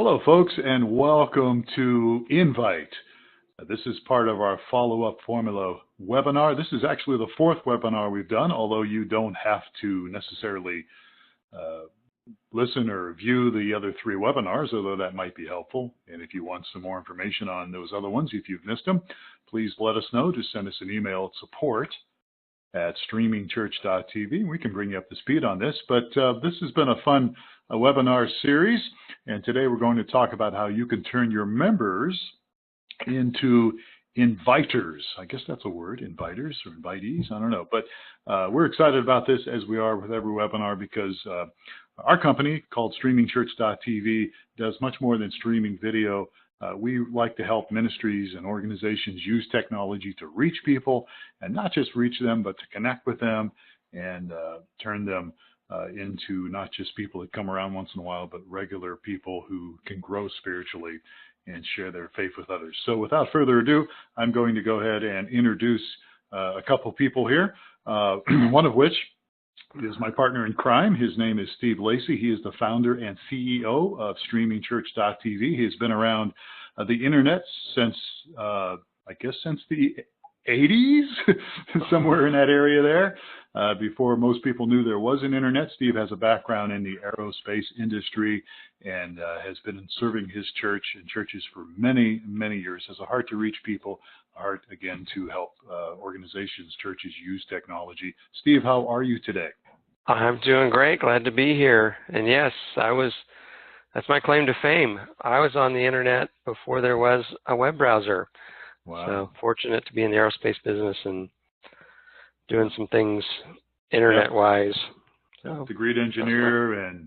Hello, folks, and welcome to Invite. This is part of our follow-up formula webinar. This is actually the fourth webinar we've done, although you don't have to necessarily listen or view the other three webinars, although that might be helpful. And if you want some more information on those other ones, if you've missed them, please let us know. Just send us an email at support@StreamingChurchtv. We can bring you up to speed on this, but this has been a fun webinar series, and today we're going to talk about how you can turn your members into inviters. I guess that's a word, inviters or invitees, I don't know, but we're excited about this, as we are with every webinar, because our company called StreamingChurchtv does much more than streaming video. We like to help ministries and organizations use technology to reach people, and not just reach them, but to connect with them and turn them into not just people that come around once in a while, but regular people who can grow spiritually and share their faith with others. So without further ado, I'm going to go ahead and introduce a couple people here, one of which is my partner in crime. His name is Steve Lacey. He is the founder and CEO of StreamingChurchtv. He has been around the internet since, I guess, since the 80s, somewhere in that area there. Before most people knew there was an internet, Steve has a background in the aerospace industry and has been serving his church and churches for many, many years. Has a heart to reach people, a heart, again, to help organizations, churches use technology. Steve, how are you today? I'm doing great. Glad to be here. And yes, that's my claim to fame. I was on the internet before there was a web browser. Wow. So fortunate to be in the aerospace business and doing some things internet-wise. So, degreed engineer, and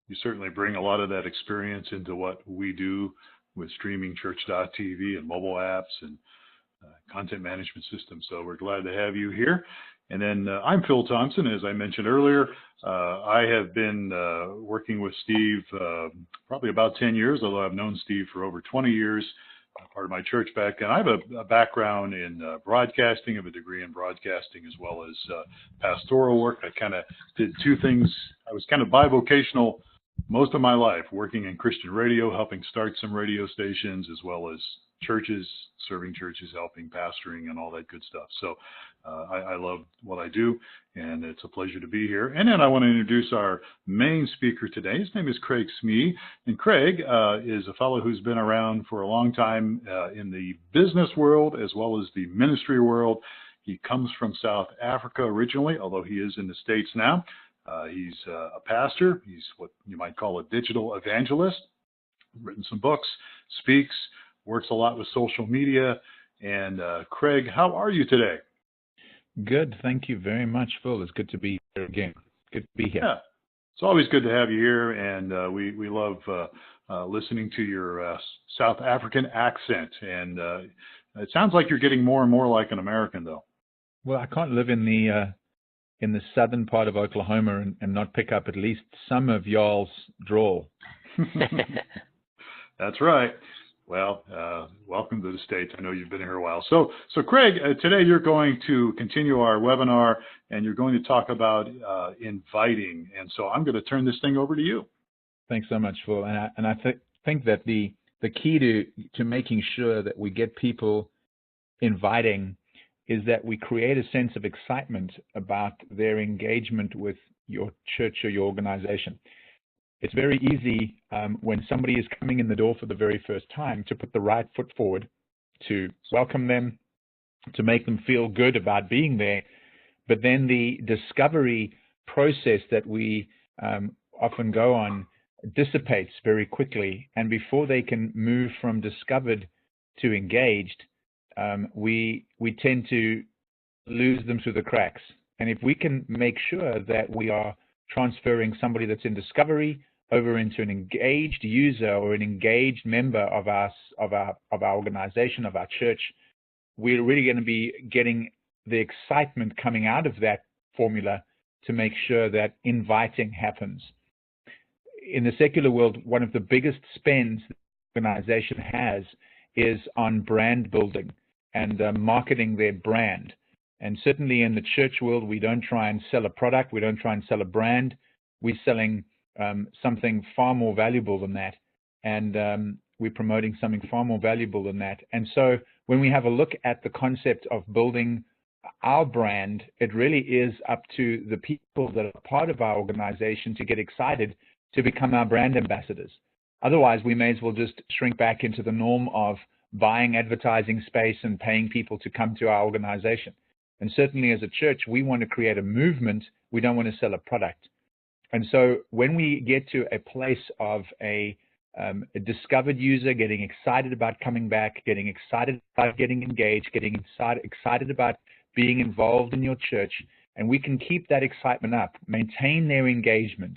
you certainly bring a lot of that experience into what we do with StreamingChurch.tv and mobile apps and content management systems. So we're glad to have you here. And then I'm Phil Thompson, as I mentioned earlier. I have been working with Steve probably about 10 years, although I've known Steve for over 20 years. Part of my church back then. I have a background in broadcasting. I have a degree in broadcasting as well as pastoral work. I kind of did two things. I was kind of bivocational most of my life, working in Christian radio, helping start some radio stations, as well as churches, serving churches, helping pastoring, and all that good stuff. So I love what I do, and it's a pleasure to be here. And then I want to introduce our main speaker today. His name is Craig Smee, and Craig is a fellow who's been around for a long time in the business world as well as the ministry world. He comes from South Africa originally, although he is in the States now. He's a pastor. He's what you might call a digital evangelist, written some books, speaks, works a lot with social media. And Craig, how are you today? Good. Thank you very much, Phil. It's good to be here again. Good to be here. Yeah, it's always good to have you here, and we love listening to your South African accent. And it sounds like you're getting more and more like an American, though. Well, I can't live in the southern part of Oklahoma and not pick up at least some of y'all's drawl. That's right. Well, welcome to the States. I know you've been here a while. So Craig, today you're going to continue our webinar, and you're going to talk about inviting. And so I'm going to turn this thing over to you. Thanks so much, Phil. And I think that the key to making sure that we get people inviting is that we create a sense of excitement about their engagement with your church or your organization. It's very easy when somebody is coming in the door for the very first time to put the right foot forward, to welcome them, to make them feel good about being there. But then the discovery process that we often go on dissipates very quickly. And before they can move from discovered to engaged, we tend to lose them through the cracks. And if we can make sure that we are transferring somebody that's in discovery over into an engaged user or an engaged member of our organization, of our church, we're really going to be getting the excitement coming out of that formula to make sure that inviting happens. In the secular world, one of the biggest spends the organization has is on brand building and marketing their brand. And certainly in the church world, we don't try and sell a product. We don't try and sell a brand. We're selling something far more valuable than that. and we're promoting something far more valuable than that. And so when we have a look at the concept of building our brand, it really is up to the people that are part of our organization to get excited to become our brand ambassadors. Otherwise, we may as well just shrink back into the norm of buying advertising space and paying people to come to our organization. And certainly as a church, we want to create a movement. We don't want to sell a product. And so when we get to a place of a discovered user getting excited about coming back, getting excited about getting engaged, getting excited about being involved in your church, and we can keep that excitement up, maintain their engagement,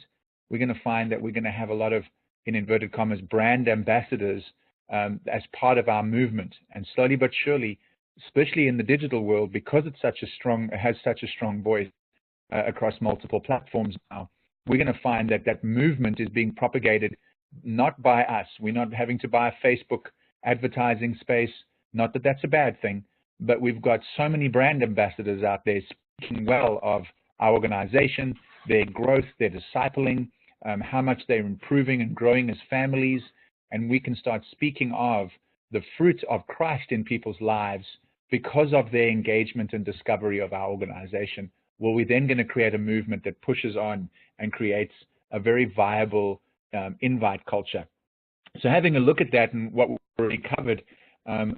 we're going to find that we're going to have a lot of, in inverted commas, brand ambassadors as part of our movement. And slowly but surely, especially in the digital world, because it has such a strong voice across multiple platforms now, we're going to find that that movement is being propagated not by us. We're not having to buy a Facebook advertising space. Not that that's a bad thing, but we've got so many brand ambassadors out there speaking well of our organization, their growth, their discipling, how much they're improving and growing as families, and we can start speaking of the fruit of Christ in people's lives because of their engagement and discovery of our organization. Well, we're then going to create a movement that pushes on and creates a very viable invite culture. So having a look at that and what we've already covered,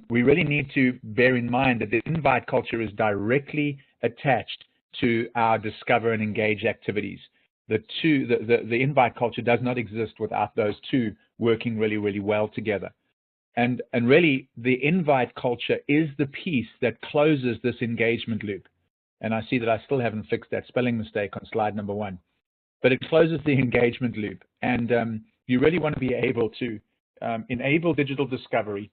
we really need to bear in mind that the invite culture is directly attached to our discover and engage activities. The invite culture does not exist without those two working really, really well together. And really, the invite culture is the piece that closes this engagement loop. And I see that I still haven't fixed that spelling mistake on slide number 1. But it closes the engagement loop. And you really want to be able to enable digital discovery,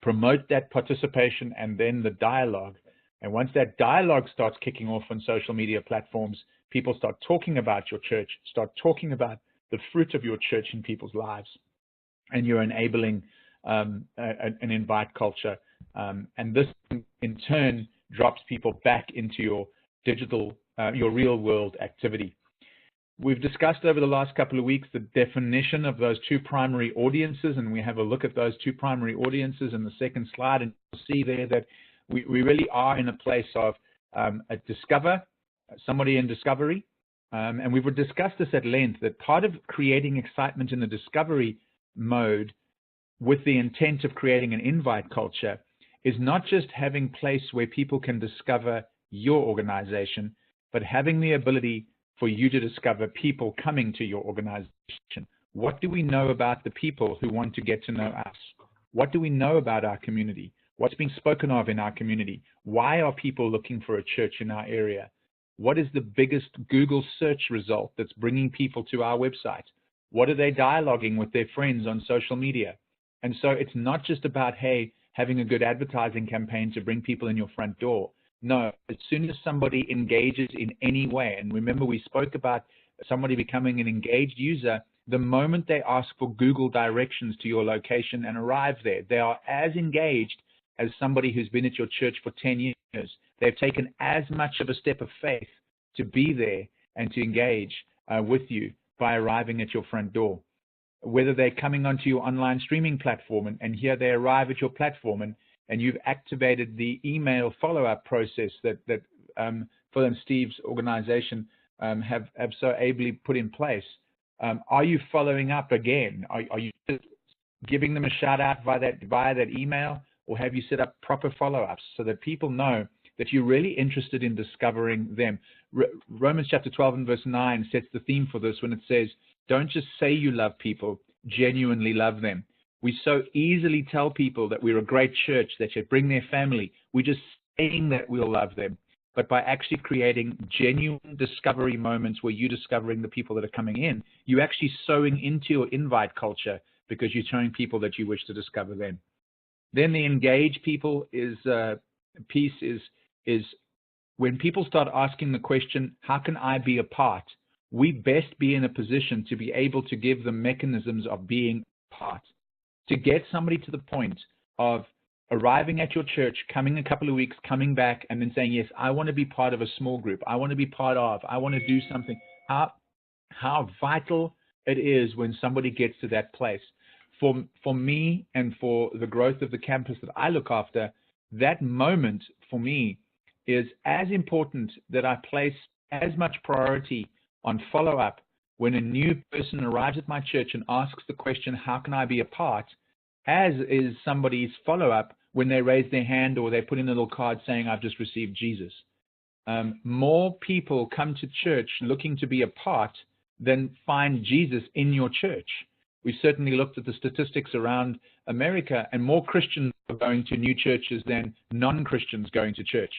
promote that participation, and then the dialogue. And once that dialogue starts kicking off on social media platforms, people start talking about your church, start talking about the fruit of your church in people's lives. And you're enabling an invite culture. And this, in turn, drops people back into your digital, your real world activity. We've discussed over the last couple of weeks the definition of those two primary audiences, and we have a look at those two primary audiences in the second slide, and you'll see there that we really are in a place of a discover, somebody in discovery, and we've discussed this at length, that part of creating excitement in the discovery mode with the intent of creating an invite culture is not just having a place where people can discover your organization, but having the ability for you to discover people coming to your organization. What do we know about the people who want to get to know us? What do we know about our community? What's being spoken of in our community? Why are people looking for a church in our area? What is the biggest Google search result that's bringing people to our website? What are they dialoguing with their friends on social media? And so it's not just about, hey, having a good advertising campaign to bring people in your front door. No, as soon as somebody engages in any way, and remember we spoke about somebody becoming an engaged user, the moment they ask for Google directions to your location and arrive there, they are as engaged as somebody who's been at your church for 10 years. They've taken as much of a step of faith to be there and to engage with you by arriving at your front door. Whether they're coming onto your online streaming platform and here they arrive at your platform and you've activated the email follow-up process that Phil and Steve's organization have so ably put in place. Are you following up again? Are you just giving them a shout out via that email, or have you set up proper follow-ups so that people know that you're really interested in discovering them? Romans chapter 12 and verse 9 sets the theme for this when it says, don't just say you love people, genuinely love them. We so easily tell people that we're a great church, that should bring their family. We're just saying that we'll love them. But by actually creating genuine discovery moments where you're discovering the people that are coming in, you're actually sowing into your invite culture because you're showing people that you wish to discover them. Then the engage people piece is when people start asking the question, how can I be a part? We best be in a position to be able to give them mechanisms of being a part. To get somebody to the point of arriving at your church, coming a couple of weeks, coming back, and then saying, yes, I want to be part of a small group. I want to be part of, I want to do something. How vital it is when somebody gets to that place. for me and for the growth of the campus that I look after, that moment for me is as important, that I place as much priority on follow-up when a new person arrives at my church and asks the question, how can I be a part, as is somebody's follow-up when they raise their hand or they put in a little card saying, I've just received Jesus. More people come to church looking to be a part than find Jesus in your church. We certainly looked at the statistics around America, and more Christians are going to new churches than non-Christians going to church.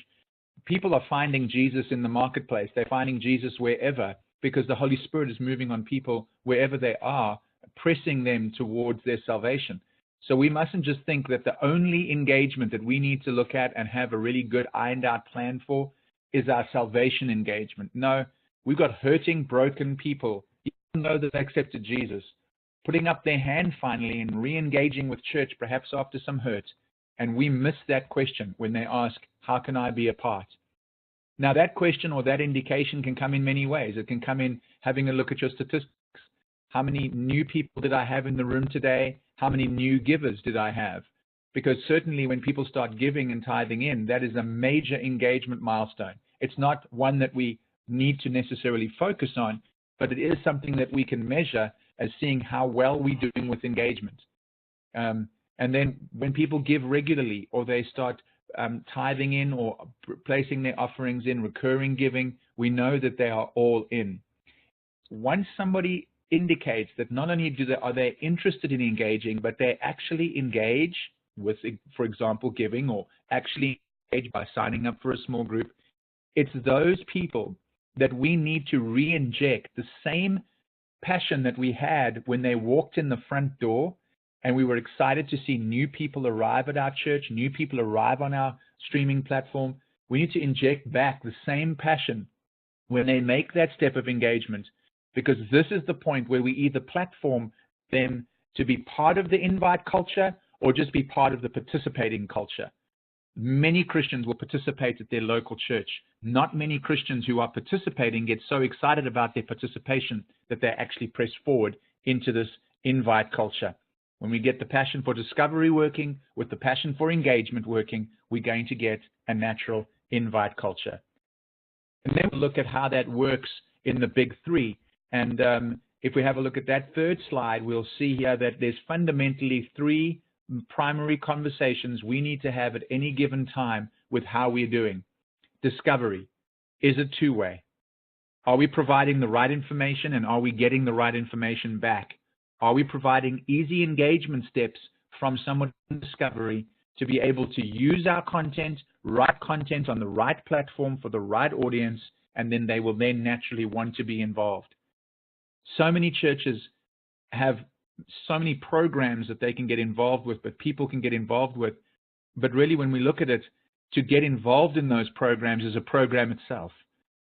People are finding Jesus in the marketplace. They're finding Jesus wherever, because the Holy Spirit is moving on people wherever they are, pressing them towards their salvation. So we mustn't just think that the only engagement that we need to look at and have a really good ironed out plan for is our salvation engagement. No, we've got hurting, broken people, even though they've accepted Jesus, putting up their hand finally and re-engaging with church, perhaps after some hurt. And we miss that question when they ask, how can I be a part? Now, that question or that indication can come in many ways. It can come in having a look at your statistics. How many new people did I have in the room today? How many new givers did I have? Because certainly when people start giving and tithing in, that is a major engagement milestone. It's not one that we need to necessarily focus on, but it is something that we can measure as seeing how well we're doing with engagement. And then when people give regularly, or they start tithing in or placing their offerings in, recurring giving, we know that they are all in. Once somebody indicates that not only are they interested in engaging, but they actually engage with, for example, giving, or actually engage by signing up for a small group, it's those people that we need to re-inject the same passion that we had when they walked in the front door and we were excited to see new people arrive at our church, new people arrive on our streaming platform. We need to inject back the same passion when they make that step of engagement, because this is the point where we either platform them to be part of the invite culture or just be part of the participating culture. Many Christians will participate at their local church. Not many Christians who are participating get so excited about their participation that they actually press forward into this invite culture. When we get the passion for discovery working with the passion for engagement working, we're going to get a natural invite culture. And then we'll look at how that works in the big three. And if we have a look at that third slide, we'll see here that there's fundamentally three primary conversations we need to have at any given time with how we're doing. Discovery. Is it two-way? Are we providing the right information, and are we getting the right information back? Are we providing easy engagement steps from someone in discovery to be able to use our content, right content on the right platform for the right audience, and then they will then naturally want to be involved? So many churches have so many programs that they can get involved with, but people can get involved with. But really, when we look at it, to get involved in those programs is a program itself.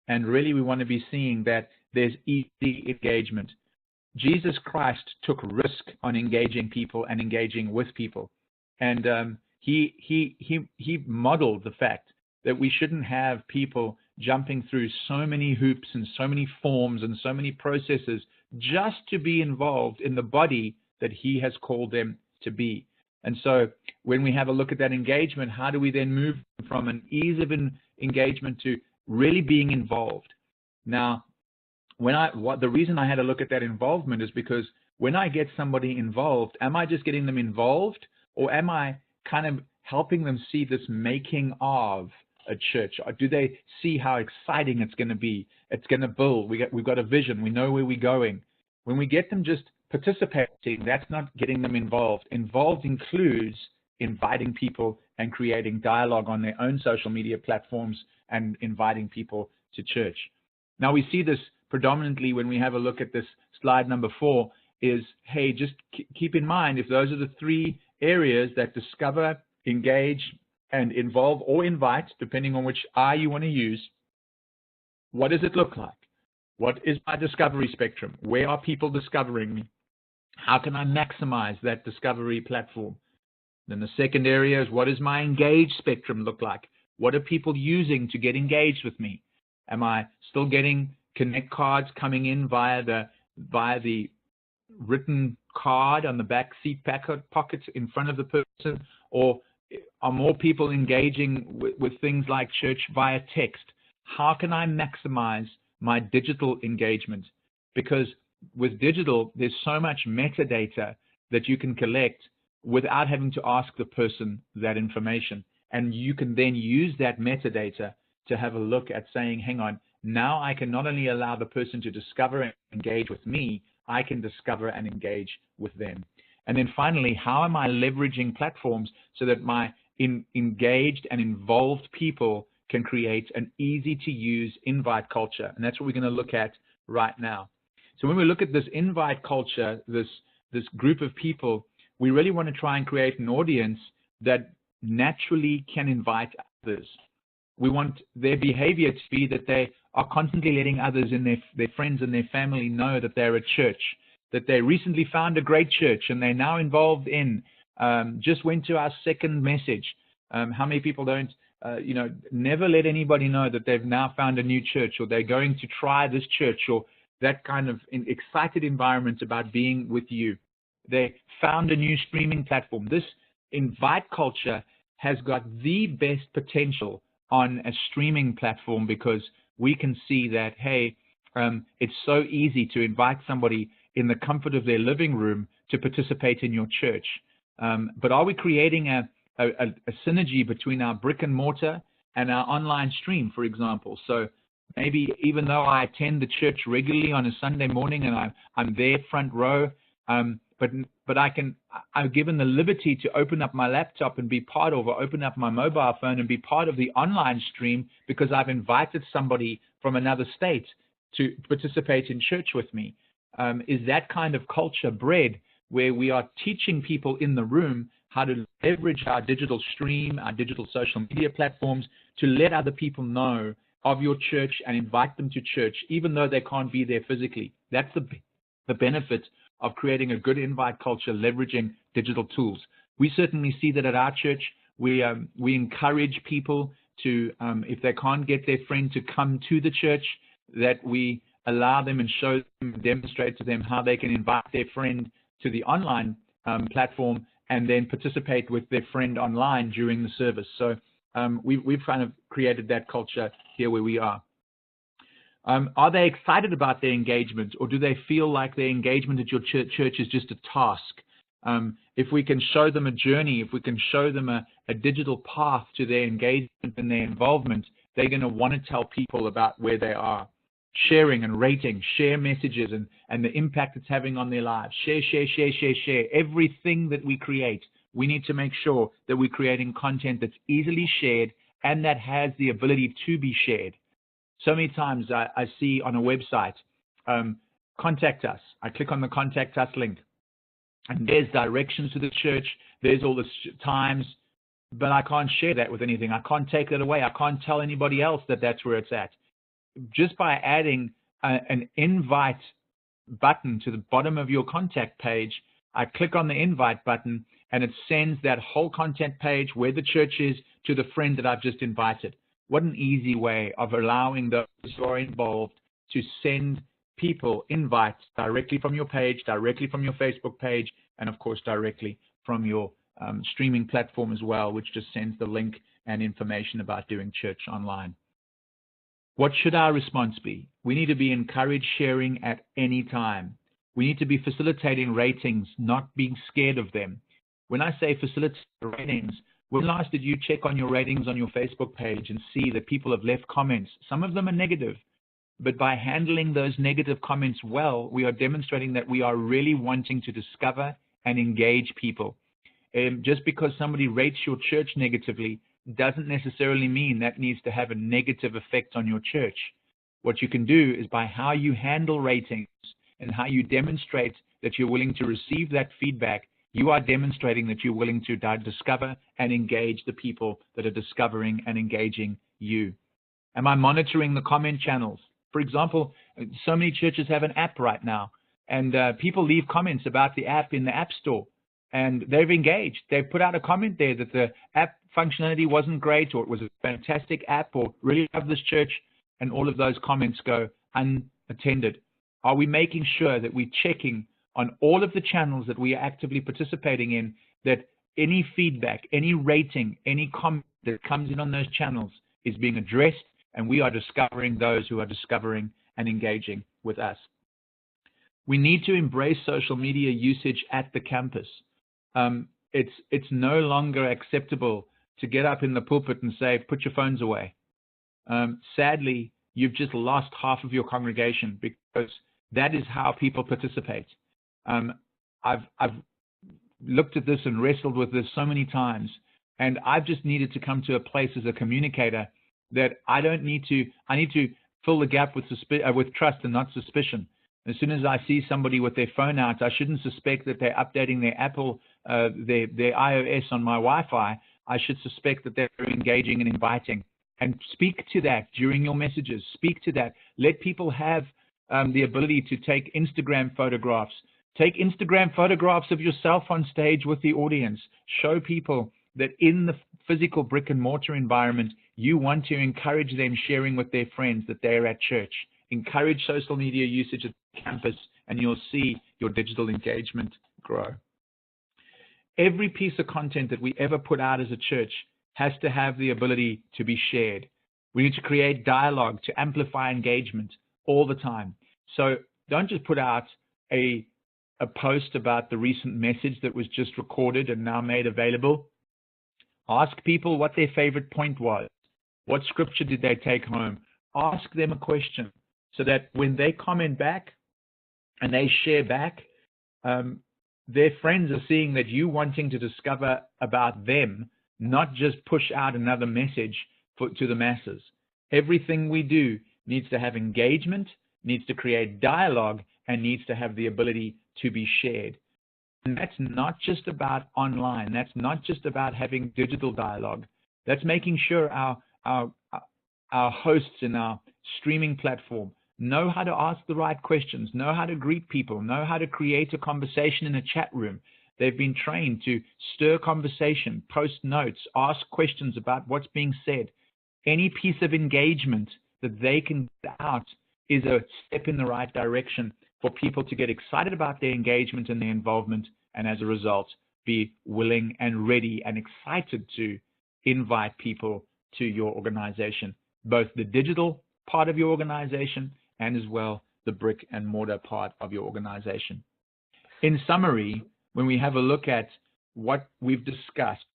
And really, we want to be seeing that there's easy engagement. Jesus Christ took risk on engaging people and engaging with people. And he modeled the fact that we shouldn't have people jumping through so many hoops and so many forms and so many processes just to be involved in the body that he has called them to be. And so when we have a look at that engagement, how do we then move from an ease of engagement to really being involved? Now, the reason I had to look at that involvement is because when I get somebody involved, am I just getting them involved, or am I kind of helping them see this making of a church? Or do they see how exciting it's going to be? It's going to build. We've got a vision. We know where we're going. When we get them just participating, that's not getting them involved. Involved includes inviting people and creating dialogue on their own social media platforms and inviting people to church. Now, we see this predominantly when we have a look at this slide number 4 is, hey, just keep in mind, if those are the three areas that discover, engage, and involve or invite, depending on which I you want to use, what does it look like? What is my discovery spectrum? Where are people discovering me? How can I maximize that discovery platform? Then the second area is, what does my engage spectrum look like? What are people using to get engaged with me? Am I still getting connect cards coming in via the written card on the back seat pocket in front of the person, or are more people engaging with things like church via text? How can I maximize my digital engagement? Because with digital, there's so much metadata that you can collect without having to ask the person that information. And you can then use that metadata to have a look at saying, hang on, now I can not only allow the person to discover and engage with me, I can discover and engage with them. And then finally, how am I leveraging platforms so that my engaged and involved people can create an easy-to-use invite culture? And that's what we're going to look at right now. So when we look at this invite culture, this group of people, we really want to try and create an audience that naturally can invite others. We want their behavior to be that they are constantly letting others in their friends and their family know that they're at church, that they recently found a great church and they're now involved in, just went to our second message. How many people don't, never let anybody know that they've now found a new church, or they're going to try this church, or that kind of excited environment about being with you. They found a new streaming platform. This invite culture has got the best potential on a streaming platform, because we can see that, hey, it's so easy to invite somebody in the comfort of their living room to participate in your church. But are we creating a synergy between our brick and mortar and our online stream, for example? So maybe even though I attend the church regularly on a Sunday morning and I'm there front row, but I'm given the liberty to open up my laptop and be part of, or open up my mobile phone and be part of the online stream, because I've invited somebody from another state to participate in church with me. Is that kind of culture bred, where we are teaching people in the room how to leverage our digital stream, our digital social media platforms, to let other people know of your church and invite them to church, even though they can't be there physically? That's the benefit of creating a good invite culture, leveraging digital tools. We certainly see that at our church. We encourage people to, if they can't get their friend to come to the church, that we allow them and show them, demonstrate to them how they can invite their friend to the online platform and then participate with their friend online during the service. So we've kind of created that culture here where we are. Are they excited about their engagement, or do they feel like their engagement at your church is just a task? If we can show them a journey, if we can show them a digital path to their engagement and their involvement, they're going to want to tell people about where they are. Sharing and rating, share messages and the impact it's having on their lives. Share. Everything that we create, we need to make sure that we're creating content that's easily shared and that has the ability to be shared. So many times I see on a website, contact us. I click on the contact us link, and there's directions to the church. There's all the times, but I can't share that with anything. I can't take that away. I can't tell anybody else that that's where it's at. Just by adding an invite button to the bottom of your contact page, I click on the invite button and it sends that whole content page where the church is to the friend that I've just invited. What an easy way of allowing those who are involved to send people invites directly from your page, directly from your Facebook page, and of course directly from your streaming platform as well, which just sends the link and information about doing church online. What should our response be? We need to be encouraged sharing at any time. We need to be facilitating ratings, not being scared of them. When I say facilitate ratings, when last did you check on your ratings on your Facebook page and see that people have left comments? Some of them are negative, but by handling those negative comments well, we are demonstrating that we are really wanting to discover and engage people. Just because somebody rates your church negatively doesn't necessarily mean that needs to have a negative effect on your church. What you can do is, by how you handle ratings and how you demonstrate that you're willing to receive that feedback, you are demonstrating that you're willing to discover and engage the people that are discovering and engaging you. Am I monitoring the comment channels? For example, so many churches have an app right now, and people leave comments about the app in the App Store, and they've engaged. They've put out a comment there that the app functionality wasn't great, or it was a fantastic app, or really love this church, and all of those comments go unattended. Are we making sure that we're checking on all of the channels that we are actively participating in, that any feedback, any rating, any comment that comes in on those channels is being addressed, and we are discovering those who are discovering and engaging with us. We need to embrace social media usage at the campus. It's no longer acceptable to get up in the pulpit and say, put your phones away. Sadly, you've just lost half of your congregation, because that is how people participate. I've looked at this and wrestled with this so many times, and I've just needed to come to a place as a communicator that I need to fill the gap with trust and not suspicion. As soon as I see somebody with their phone out, I shouldn't suspect that they're updating their Apple, their iOS on my Wi-Fi. I should suspect that they're engaging and inviting. And speak to that during your messages. Speak to that. Let people have the ability to take Instagram photographs. Take Instagram photographs of yourself on stage with the audience. Show people that in the physical brick and mortar environment, you want to encourage them sharing with their friends that they're at church. Encourage social media usage at campus, and you'll see your digital engagement grow. Every piece of content that we ever put out as a church has to have the ability to be shared. We need to create dialogue to amplify engagement all the time. So don't just put out a post about the recent message that was just recorded and now made available. Ask people what their favorite point was. What scripture did they take home? Ask them a question so that when they comment back and they share back, their friends are seeing that you wanting to discover about them, not just push out another message to the masses. Everything we do needs to have engagement, needs to create dialogue, and needs to have the ability to be shared. And that's not just about online. That's not just about having digital dialogue. That's making sure our hosts in our streaming platform know how to ask the right questions, know how to greet people, know how to create a conversation in a chat room. They've been trained to stir conversation, post notes, ask questions about what's being said. Any piece of engagement that they can get out is a step in the right direction for people to get excited about their engagement and their involvement, and as a result, be willing and ready and excited to invite people to your organization, both the digital part of your organization and as well the brick and mortar part of your organization. In summary, when we have a look at what we've discussed,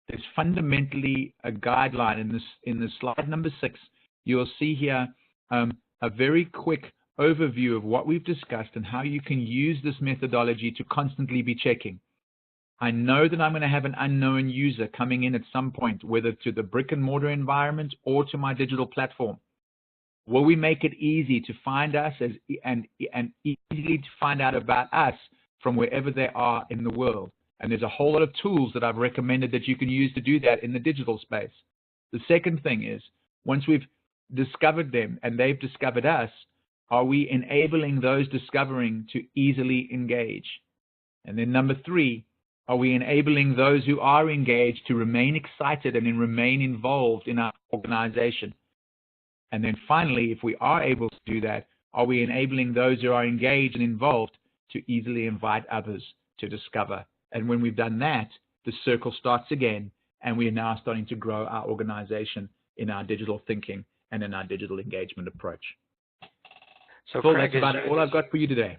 there's fundamentally a guideline in this slide number 6. You'll see here a very quick overview of what we've discussed and how you can use this methodology to constantly be checking. I know that I'm going to have an unknown user coming in at some point, whether to the brick and mortar environment or to my digital platform. Will we make it easy to find us and easily to find out about us from wherever they are in the world? And there's a whole lot of tools that I've recommended that you can use to do that in the digital space. The second thing is, once we've discovered them and they've discovered us, are we enabling those discovering to easily engage? And then number 3, are we enabling those who are engaged to remain excited and remain involved in our organization? And then finally, if we are able to do that, are we enabling those who are engaged and involved to easily invite others to discover? And when we've done that, the circle starts again, and we are now starting to grow our organization in our digital thinking and in our digital engagement approach. So Phil, Craig, that's about all I've got for you today.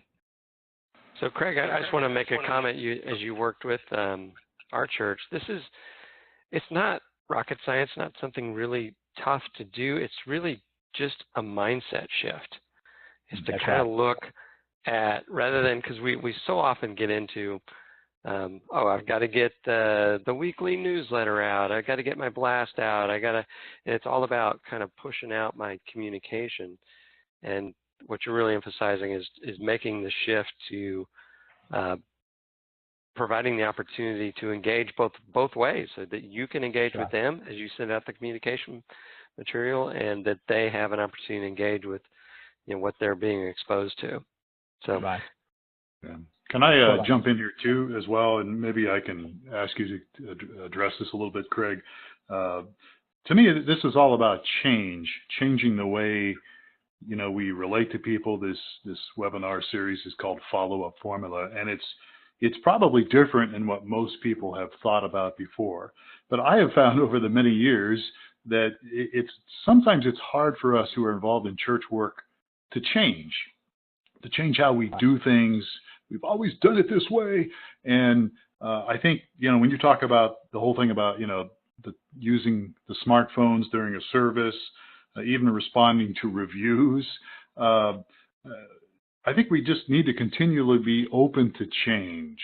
So Craig, I just want to make a comment. As you worked with our church, it's not rocket science, not something really tough to do. It's really just a mindset shift. Is to kind of look at, rather than, because we so often get into, I've got to get the weekly newsletter out. I've got to get my blast out. And it's all about kind of pushing out my communication. And what you're really emphasizing is making the shift to providing the opportunity to engage both ways, so that you can engage with them as you send out the communication material, and that they have an opportunity to engage with what they're being exposed to. So, can I jump in here too as well, and maybe I can ask you to address this a little bit, Craig. To me, this is all about changing the way we relate to people. This webinar series is called Follow-Up Formula, and it's probably different than what most people have thought about before. But I have found over the many years that sometimes it's hard for us who are involved in church work to change how we do things. We've always done it this way. And I think, when you talk about the whole thing about, using the smartphones during a service, even responding to reviews, I think we just need to continually be open to change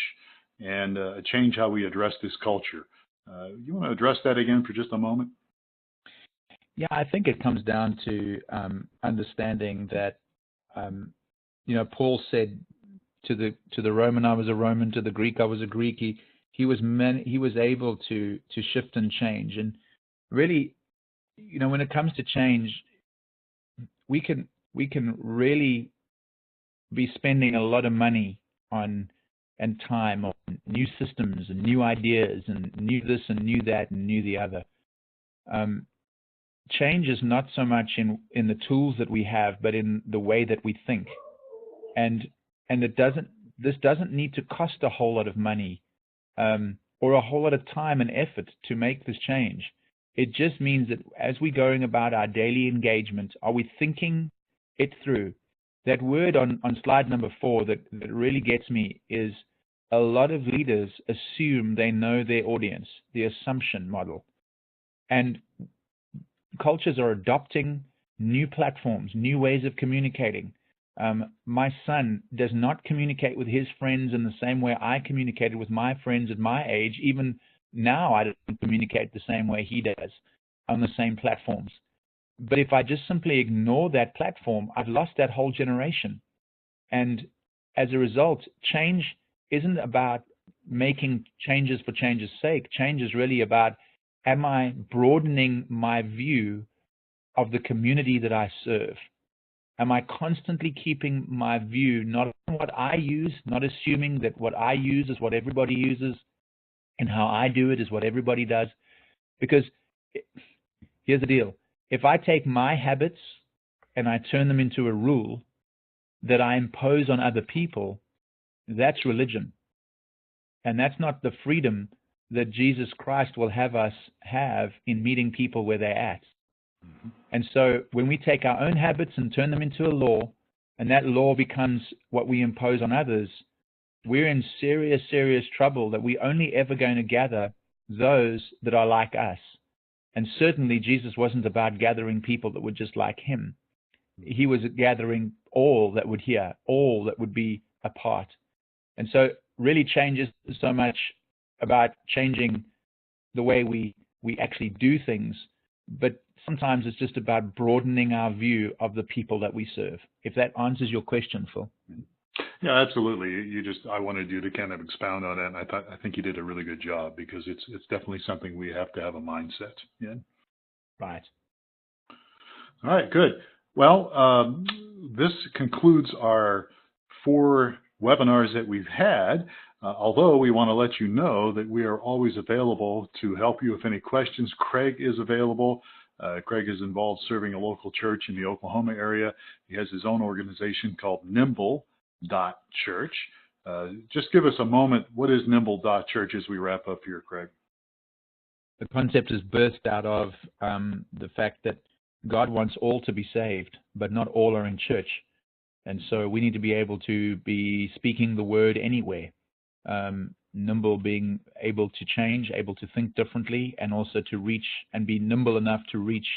and change how we address this culture. You want to address that again for just a moment? Yeah, I think it comes down to understanding that, Paul said to the Roman, I was a Roman; to the Greek, I was a Greek. He was able to shift and change. And really, when it comes to change, we can really be spending a lot of money and time on new systems and new ideas and new this and new that and new the other. Change is not so much in the tools that we have, but in the way that we think. And this doesn't need to cost a whole lot of money or a whole lot of time and effort to make this change. It just means that as we're going about our daily engagement, are we thinking it through? That word on slide number 4 that really gets me is a lot of leaders assume they know their audience, the assumption model. And cultures are adopting new platforms, new ways of communicating. My son does not communicate with his friends in the same way I communicated with my friends at my age. Even now, I don't communicate the same way he does on the same platforms. But if I just simply ignore that platform, I've lost that whole generation. And as a result, change isn't about making changes for change's sake. Change is really about, am I broadening my view of the community that I serve? Am I constantly keeping my view not on what I use, not assuming that what I use is what everybody uses and how I do it is what everybody does? Because here's the deal. If I take my habits and I turn them into a rule that I impose on other people, that's religion. And that's not the freedom that Jesus Christ will have us have in meeting people where they're at. Mm-hmm. And so when we take our own habits and turn them into a law, and that law becomes what we impose on others, we're in serious, serious trouble that we're only ever going to gather those that are like us. And certainly Jesus wasn't about gathering people that were just like him. He was gathering all that would hear, all that would be a part. And so really change is so much about changing the way we actually do things, but sometimes it's just about broadening our view of the people that we serve. If that answers your question, Phil. Yeah, absolutely. I wanted you to kind of expound on it, and I think you did a really good job, because it's definitely something we have to have a mindset in. Right. All right, good. Well, this concludes our 4 webinars that we've had, although we want to let you know that we are always available to help you with any questions. Craig is available. Craig is involved serving a local church in the Oklahoma area. He has his own organization called Nimble.Church. Just give us a moment. What is Nimble.Church as we wrap up here, Craig? The concept is birthed out of the fact that God wants all to be saved, but not all are in church. And so we need to be able to be speaking the word anywhere. Nimble being able to change, able to think differently, and also to reach and be nimble enough to reach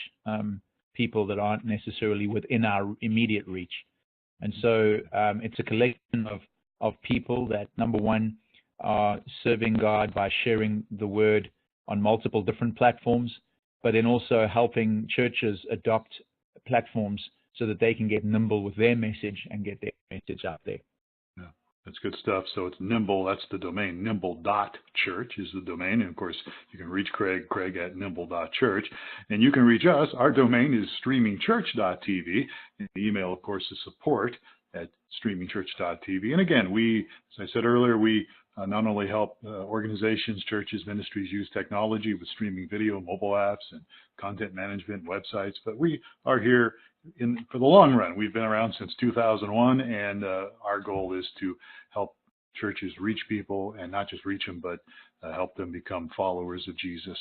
people that aren't necessarily within our immediate reach. And so it's a collection of people that, number one, are serving God by sharing the word on multiple different platforms, but then also helping churches adopt platforms so that they can get nimble with their message and get their message out there. Yeah, that's good stuff. So it's Nimble, that's the domain. Nimble.Church is the domain. And of course, you can reach Craig at Nimble.Church. And you can reach us. Our domain is StreamingChurchtv. And the email, of course, is support@StreamingChurchtv. And again, as I said earlier, we not only help organizations, churches, ministries use technology with streaming video, mobile apps, and content management, websites, but we are here for the long run. We've been around since 2001, and our goal is to help churches reach people, and not just reach them, but help them become followers of Jesus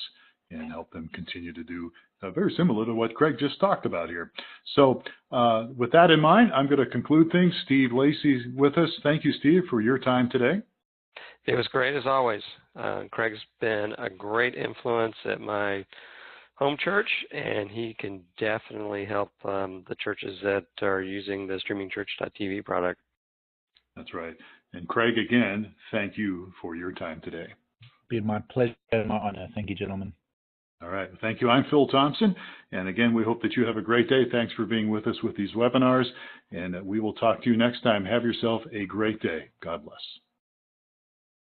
and help them continue to do very similar to what Craig just talked about here. So with that in mind, I'm going to conclude things. Steve Lacey's with us. Thank you, Steve, for your time today. It was great as always. Craig's been a great influence at my home church, and he can definitely help the churches that are using the StreamingChurchtv product. That's right. And Craig, again, thank you for your time today. It's been my pleasure and my honor. Thank you, gentlemen. All right. Thank you. I'm Phil Thompson. And again, we hope that you have a great day. Thanks for being with us with these webinars. And we will talk to you next time. Have yourself a great day. God bless.